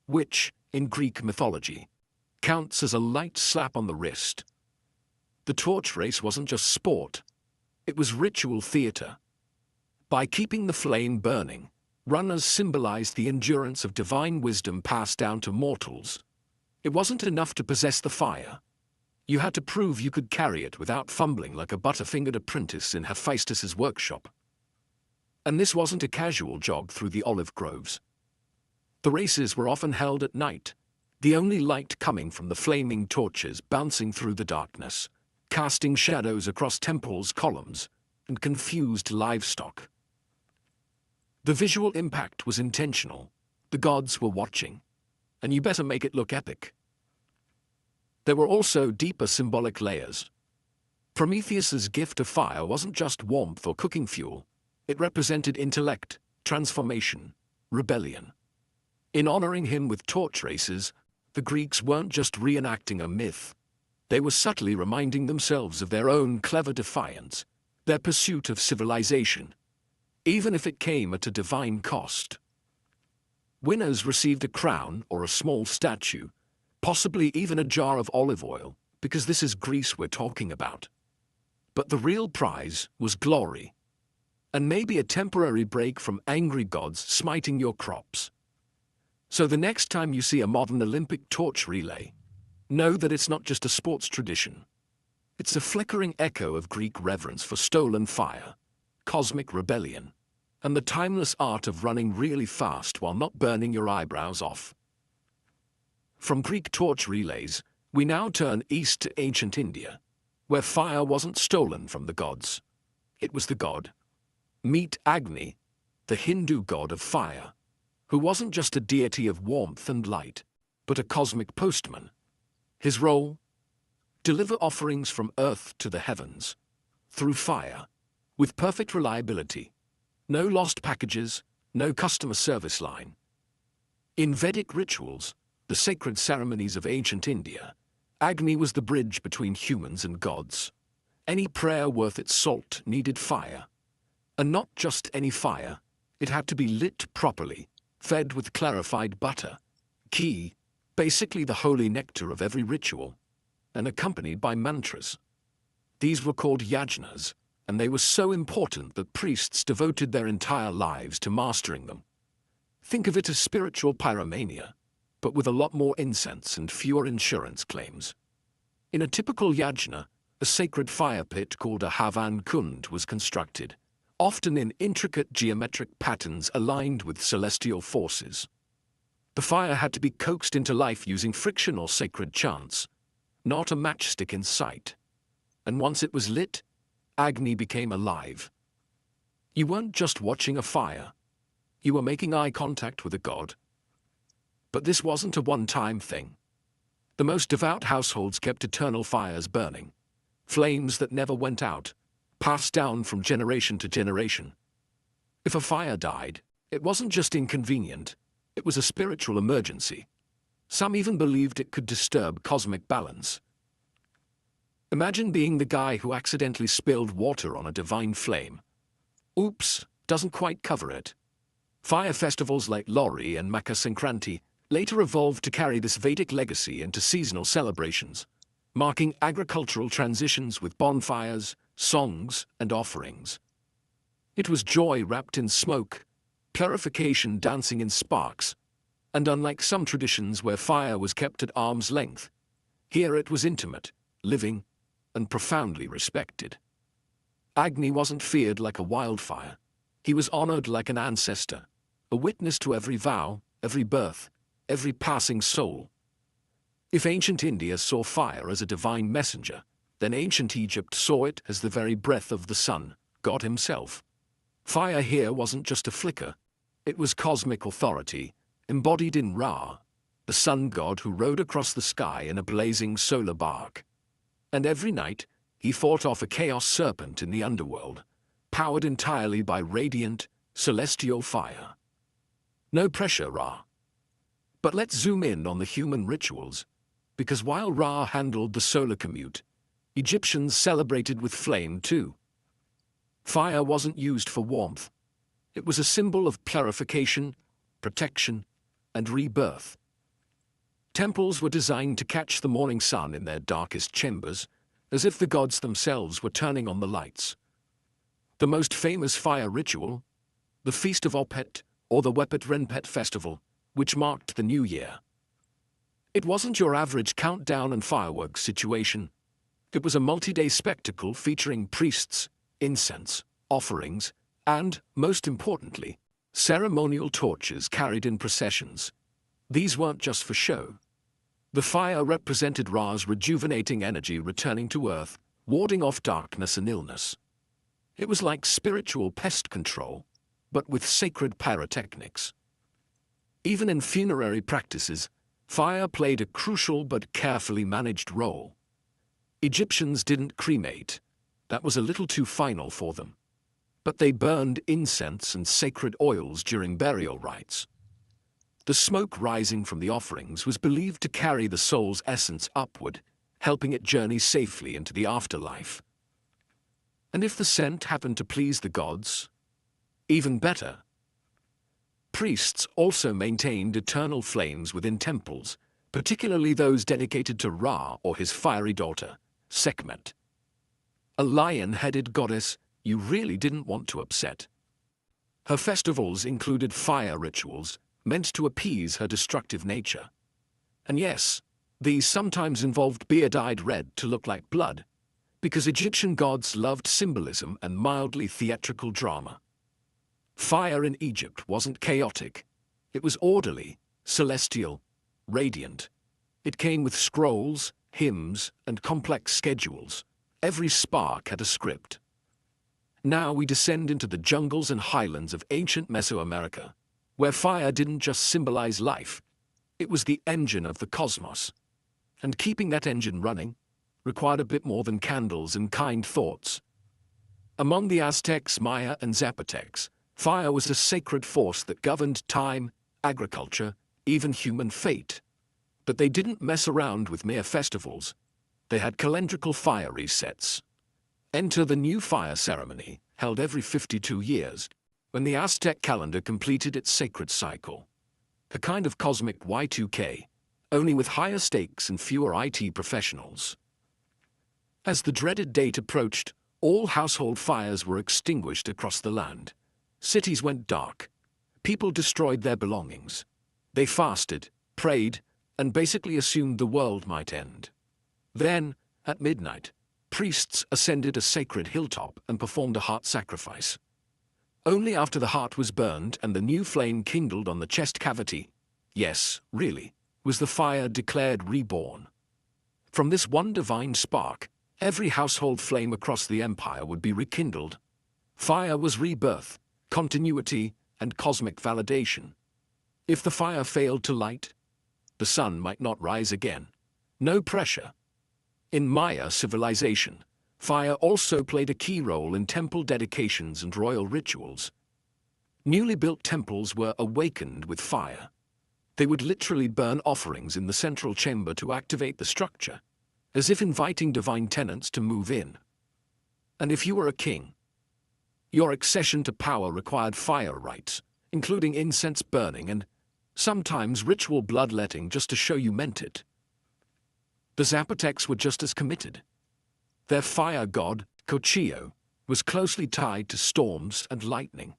which, in Greek mythology, counts as a light slap on the wrist. The torch race wasn't just sport, it was ritual theater. By keeping the flame burning, runners symbolized the endurance of divine wisdom passed down to mortals. It wasn't enough to possess the fire. You had to prove you could carry it without fumbling like a butterfingered apprentice in Hephaestus's workshop. And this wasn't a casual jog through the olive groves. The races were often held at night, the only light coming from the flaming torches bouncing through the darkness, casting shadows across temples' columns and confused livestock. The visual impact was intentional. The gods were watching, and you better make it look epic. There were also deeper symbolic layers. Prometheus's gift of fire wasn't just warmth or cooking fuel. It represented intellect, transformation, rebellion. In honoring him with torch races, the Greeks weren't just reenacting a myth. They were subtly reminding themselves of their own clever defiance, their pursuit of civilization, even if it came at a divine cost. Winners received a crown or a small statue, possibly even a jar of olive oil, because this is Greece we're talking about. But the real prize was glory, and maybe a temporary break from angry gods smiting your crops. So the next time you see a modern Olympic torch relay, know that it's not just a sports tradition. It's a flickering echo of Greek reverence for stolen fire, cosmic rebellion, and the timeless art of running really fast while not burning your eyebrows off. From Greek torch relays, we now turn east to ancient India, where fire wasn't stolen from the gods. It was the god. Meet Agni, the Hindu god of fire, who wasn't just a deity of warmth and light, but a cosmic postman. His role? Deliver offerings from earth to the heavens, through fire, with perfect reliability. No lost packages, no customer service line. In Vedic rituals, the sacred ceremonies of ancient India, Agni was the bridge between humans and gods. Any prayer worth its salt needed fire. And not just any fire, it had to be lit properly, fed with clarified butter, ghee, basically the holy nectar of every ritual, and accompanied by mantras. These were called yajnas, and they were so important that priests devoted their entire lives to mastering them. Think of it as spiritual pyromania, but with a lot more incense and fewer insurance claims. In a typical yajna, a sacred fire pit called a Havan Kund was constructed, often in intricate geometric patterns aligned with celestial forces. The fire had to be coaxed into life using friction or sacred chants, not a matchstick in sight. And once it was lit, Agni became alive. You weren't just watching a fire. You were making eye contact with a god. But this wasn't a one-time thing. The most devout households kept eternal fires burning, flames that never went out, passed down from generation to generation. If a fire died, it wasn't just inconvenient, it was a spiritual emergency. Some even believed it could disturb cosmic balance. Imagine being the guy who accidentally spilled water on a divine flame. Oops, doesn't quite cover it. Fire festivals like Lori and Makar Sankranti later evolved to carry this Vedic legacy into seasonal celebrations, marking agricultural transitions with bonfires, songs, and offerings. It was joy wrapped in smoke, purification dancing in sparks, and unlike some traditions where fire was kept at arm's length, here it was intimate, living, and profoundly respected. Agni wasn't feared like a wildfire. He was honored like an ancestor, a witness to every vow, every birth, every passing soul. If ancient India saw fire as a divine messenger, then ancient Egypt saw it as the very breath of the sun, God himself. Fire here wasn't just a flicker. It was cosmic authority, embodied in Ra, the sun god who rode across the sky in a blazing solar bark. And every night, he fought off a chaos serpent in the underworld, powered entirely by radiant, celestial fire. No pressure, Ra. But let's zoom in on the human rituals, because while Ra handled the solar commute, Egyptians celebrated with flame too. Fire wasn't used for warmth. It was a symbol of purification, protection, and rebirth. Temples were designed to catch the morning sun in their darkest chambers, as if the gods themselves were turning on the lights. The most famous fire ritual, the Feast of Opet, or the Wepet Renpet festival, which marked the new year. It wasn't your average countdown and fireworks situation. It was a multi-day spectacle featuring priests, incense, offerings, and, most importantly, ceremonial torches carried in processions. These weren't just for show. The fire represented Ra's rejuvenating energy returning to Earth, warding off darkness and illness. It was like spiritual pest control, but with sacred pyrotechnics. Even in funerary practices, fire played a crucial but carefully managed role. Egyptians didn't cremate. That was a little too final for them. But they burned incense and sacred oils during burial rites. The smoke rising from the offerings was believed to carry the soul's essence upward, helping it journey safely into the afterlife. And if the scent happened to please the gods, even better. Priests also maintained eternal flames within temples, particularly those dedicated to Ra or his fiery daughter, Sekhmet. A lion-headed goddess you really didn't want to upset. Her festivals included fire rituals meant to appease her destructive nature. And yes, these sometimes involved beer dyed red to look like blood, because Egyptian gods loved symbolism and mildly theatrical drama. Fire in Egypt wasn't chaotic. It was orderly, celestial, radiant. It came with scrolls, hymns, and complex schedules. Every spark had a script. Now we descend into the jungles and highlands of ancient Mesoamerica, where fire didn't just symbolize life. It was the engine of the cosmos. And keeping that engine running required a bit more than candles and kind thoughts. Among the Aztecs, Maya, and Zapotecs, fire was a sacred force that governed time, agriculture, even human fate. But they didn't mess around with mere festivals. They had calendrical fire resets. Enter the new fire ceremony, held every 52 years, when the Aztec calendar completed its sacred cycle. A kind of cosmic Y2K, only with higher stakes and fewer IT professionals. As the dreaded date approached, all household fires were extinguished across the land. Cities went dark. People destroyed their belongings. They fasted, prayed, and basically assumed the world might end. Then, at midnight, priests ascended a sacred hilltop and performed a heart sacrifice. Only after the heart was burned and the new flame kindled on the chest cavity, yes, really, was the fire declared reborn. From this one divine spark, every household flame across the empire would be rekindled. Fire was rebirth, continuity, and cosmic validation. If the fire failed to light, the sun might not rise again. No pressure. In Maya civilization, fire also played a key role in temple dedications and royal rituals. Newly built temples were awakened with fire. They would literally burn offerings in the central chamber to activate the structure, as if inviting divine tenants to move in. And if you were a king, your accession to power required fire rites, including incense burning and sometimes ritual bloodletting just to show you meant it. The Zapotecs were just as committed. Their fire god, Cochillo, was closely tied to storms and lightning,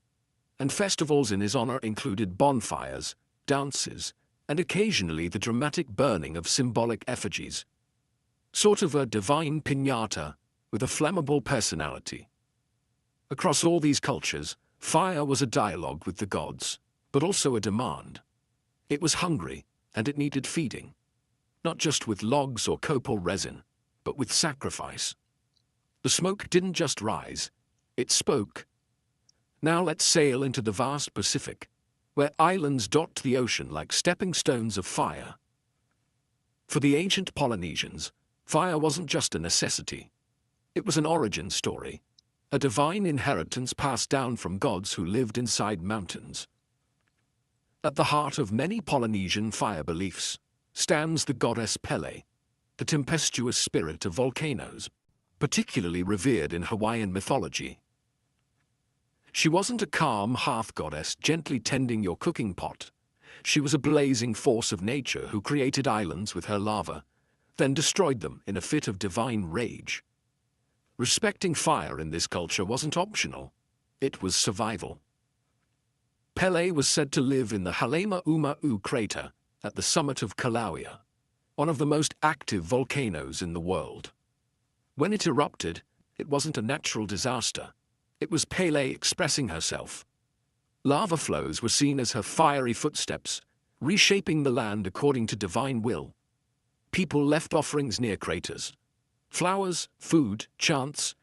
and festivals in his honor included bonfires, dances, and occasionally the dramatic burning of symbolic effigies. Sort of a divine piñata with a flammable personality. Across all these cultures, fire was a dialogue with the gods, but also a demand. It was hungry, and it needed feeding. not just with logs or copal resin, but with sacrifice. The smoke didn't just rise, it spoke. Now let's sail into the vast Pacific, where islands dot the ocean like stepping stones of fire. For the ancient Polynesians, fire wasn't just a necessity. It was an origin story, a divine inheritance passed down from gods who lived inside mountains. At the heart of many Polynesian fire beliefs stands the goddess Pele, the tempestuous spirit of volcanoes, particularly revered in Hawaiian mythology. She wasn't a calm hearth goddess gently tending your cooking pot. She was a blazing force of nature who created islands with her lava, then destroyed them in a fit of divine rage. Respecting fire in this culture wasn't optional, it was survival. Pele was said to live in the Halema-Uma'u crater at the summit of Kilauea, one of the most active volcanoes in the world. When it erupted, it wasn't a natural disaster. It was Pele expressing herself. Lava flows were seen as her fiery footsteps, reshaping the land according to divine will. People left offerings near craters. Flowers, food, chants,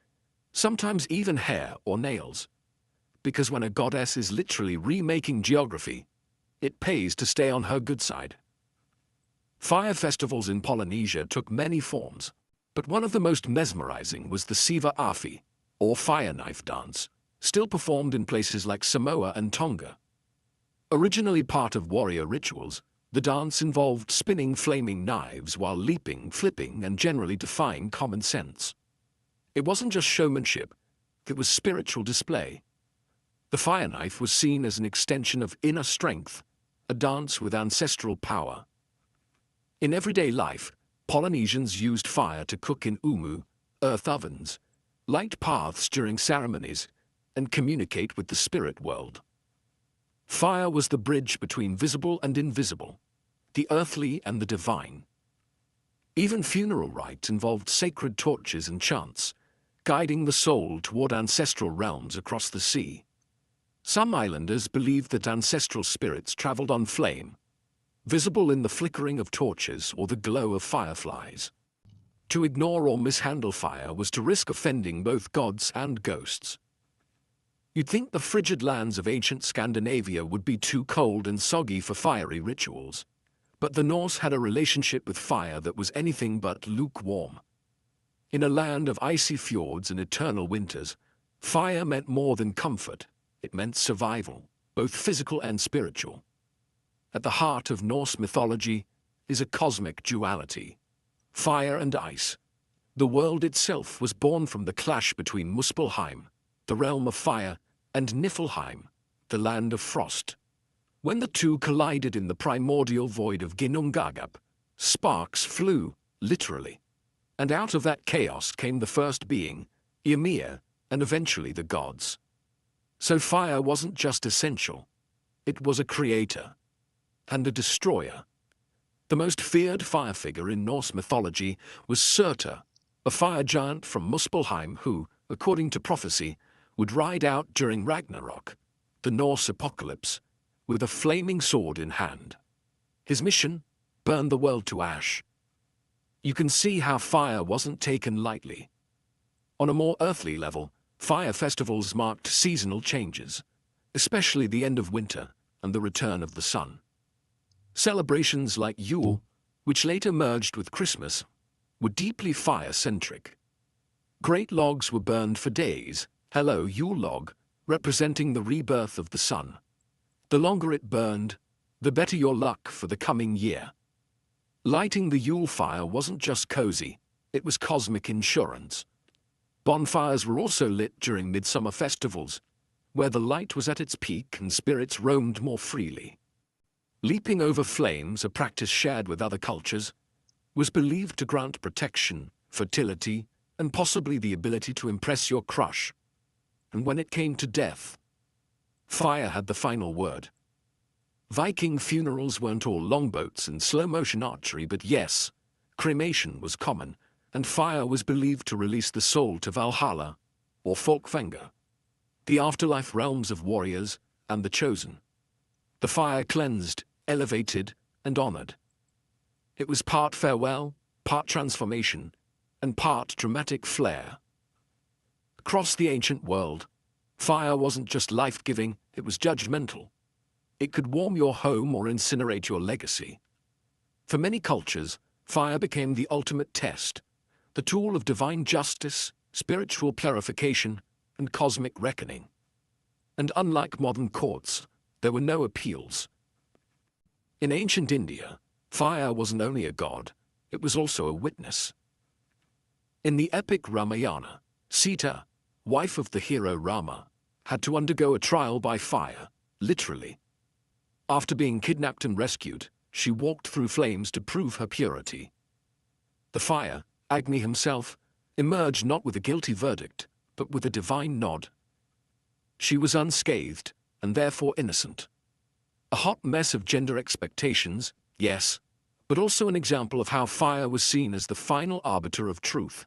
sometimes even hair or nails. Because when a goddess is literally remaking geography, it pays to stay on her good side. Fire festivals in Polynesia took many forms, but one of the most mesmerizing was the Siva Afi, or fire knife dance, still performed in places like Samoa and Tonga. Originally part of warrior rituals, the dance involved spinning flaming knives while leaping, flipping, and generally defying common sense. It wasn't just showmanship, it was spiritual display. The fire knife was seen as an extension of inner strength, a dance with ancestral power. In everyday life, Polynesians used fire to cook in umu, earth ovens, light paths during ceremonies, and communicate with the spirit world. Fire was the bridge between visible and invisible, the earthly and the divine. Even funeral rites involved sacred torches and chants, guiding the soul toward ancestral realms across the sea. Some islanders believed that ancestral spirits traveled on flame, visible in the flickering of torches or the glow of fireflies. To ignore or mishandle fire was to risk offending both gods and ghosts. You'd think the frigid lands of ancient Scandinavia would be too cold and soggy for fiery rituals, but the Norse had a relationship with fire that was anything but lukewarm. In a land of icy fjords and eternal winters, fire meant more than comfort, it meant survival, both physical and spiritual. At the heart of Norse mythology is a cosmic duality, fire and ice. The world itself was born from the clash between Muspelheim, the realm of fire, and Niflheim, the land of frost. When the two collided in the primordial void of Ginnungagap, sparks flew, literally. And out of that chaos came the first being, Ymir, and eventually the gods. So fire wasn't just essential, it was a creator and a destroyer. The most feared fire figure in Norse mythology was Surtur, a fire giant from Muspelheim who, according to prophecy, would ride out during Ragnarok, the Norse apocalypse, with a flaming sword in hand. His mission? Burn the world to ash. You can see how fire wasn't taken lightly. On a more earthly level, fire festivals marked seasonal changes, especially the end of winter and the return of the sun. Celebrations like Yule, which later merged with Christmas, were deeply fire-centric. Great logs were burned for days, hello Yule log, representing the rebirth of the sun. The longer it burned, the better your luck for the coming year. Lighting the Yule fire wasn't just cozy, it was cosmic insurance. Bonfires were also lit during midsummer festivals, where the light was at its peak and spirits roamed more freely. Leaping over flames, a practice shared with other cultures, was believed to grant protection, fertility, and possibly the ability to impress your crush. And when it came to death, fire had the final word. Viking funerals weren't all longboats and slow-motion archery, but yes, cremation was common, and fire was believed to release the soul to Valhalla, or Folkvanger, the afterlife realms of warriors and the chosen. The fire cleansed, elevated, and honored. It was part farewell, part transformation, and part dramatic flair. Across the ancient world, fire wasn't just life-giving, it was judgmental. It could warm your home or incinerate your legacy. For many cultures, fire became the ultimate test, the tool of divine justice, spiritual purification, and cosmic reckoning. And unlike modern courts, there were no appeals. In ancient India, fire wasn't only a god, it was also a witness. In the epic Ramayana, Sita, wife of the hero Rama, had to undergo a trial by fire, literally. After being kidnapped and rescued, she walked through flames to prove her purity. The fire, Agni himself, emerged not with a guilty verdict, but with a divine nod. She was unscathed, and therefore innocent. A hot mess of gender expectations, yes, but also an example of how fire was seen as the final arbiter of truth.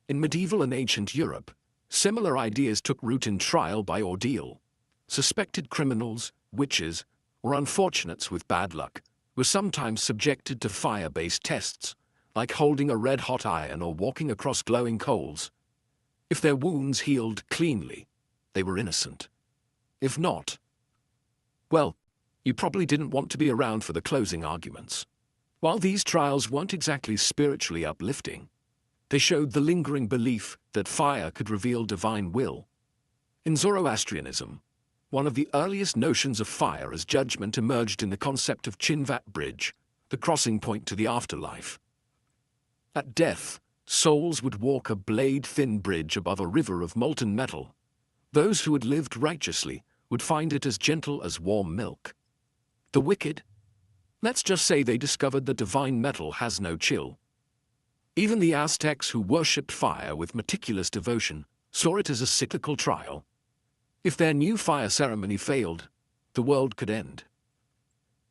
In medieval and ancient Europe, similar ideas took root in trial by ordeal. Suspected criminals, witches, or unfortunates with bad luck were sometimes subjected to fire-based tests, like holding a red-hot iron or walking across glowing coals. If their wounds healed cleanly, they were innocent. If not, well, you probably didn't want to be around for the closing arguments. While these trials weren't exactly spiritually uplifting, they showed the lingering belief that fire could reveal divine will. In Zoroastrianism, one of the earliest notions of fire as judgment emerged in the concept of Chinvat Bridge, the crossing point to the afterlife. At death, souls would walk a blade-thin bridge above a river of molten metal. Those who had lived righteously would find it as gentle as warm milk. The wicked? Let's just say they discovered the divine metal has no chill. Even the Aztecs, who worshipped fire with meticulous devotion, saw it as a cyclical trial. If their new fire ceremony failed, the world could end.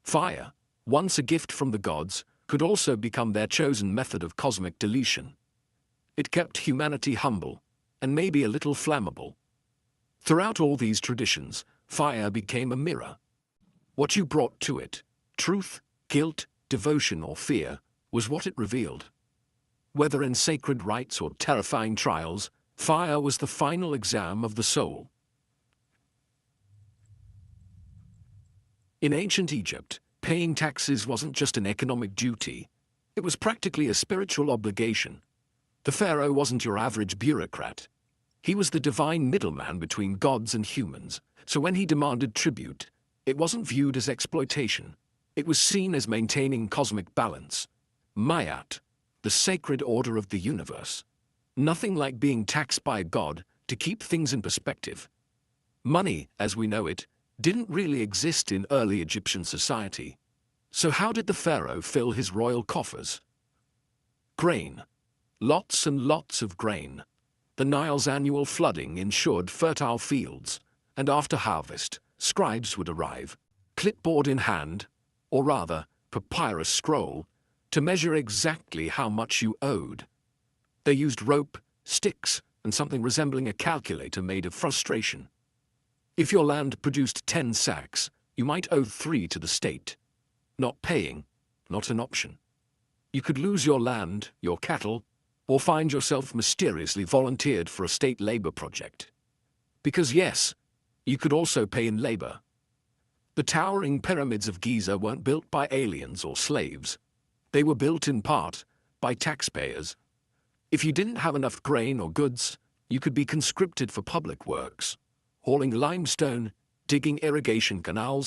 Fire, once a gift from the gods, could also become their chosen method of cosmic deletion. It kept humanity humble, and maybe a little flammable. Throughout all these traditions, fire became a mirror. What you brought to it, truth, guilt, devotion, or fear, was what it revealed. Whether in sacred rites or terrifying trials, fire was the final exam of the soul. In ancient Egypt, paying taxes wasn't just an economic duty, it was practically a spiritual obligation. The pharaoh wasn't your average bureaucrat. He was the divine middleman between gods and humans, so when he demanded tribute, it wasn't viewed as exploitation. It was seen as maintaining cosmic balance. Mayat, the sacred order of the universe. Nothing like being taxed by a god to keep things in perspective. Money, as we know it, didn't really exist in early Egyptian society. So how did the pharaoh fill his royal coffers? Grain. Lots and lots of grain. The Nile's annual flooding ensured fertile fields, and after harvest, scribes would arrive, clipboard in hand, or rather, papyrus scroll, to measure exactly how much you owed. They used rope, sticks, and something resembling a calculator made of frustration. If your land produced 10 sacks, you might owe 3 to the state. Not paying, not an option. You could lose your land, your cattle, or find yourself mysteriously volunteered for a state labor project. Because yes, you could also pay in labor. The towering pyramids of Giza weren't built by aliens or slaves. They were built in part by taxpayers. If you didn't have enough grain or goods, you could be conscripted for public works, hauling limestone, digging irrigation canals,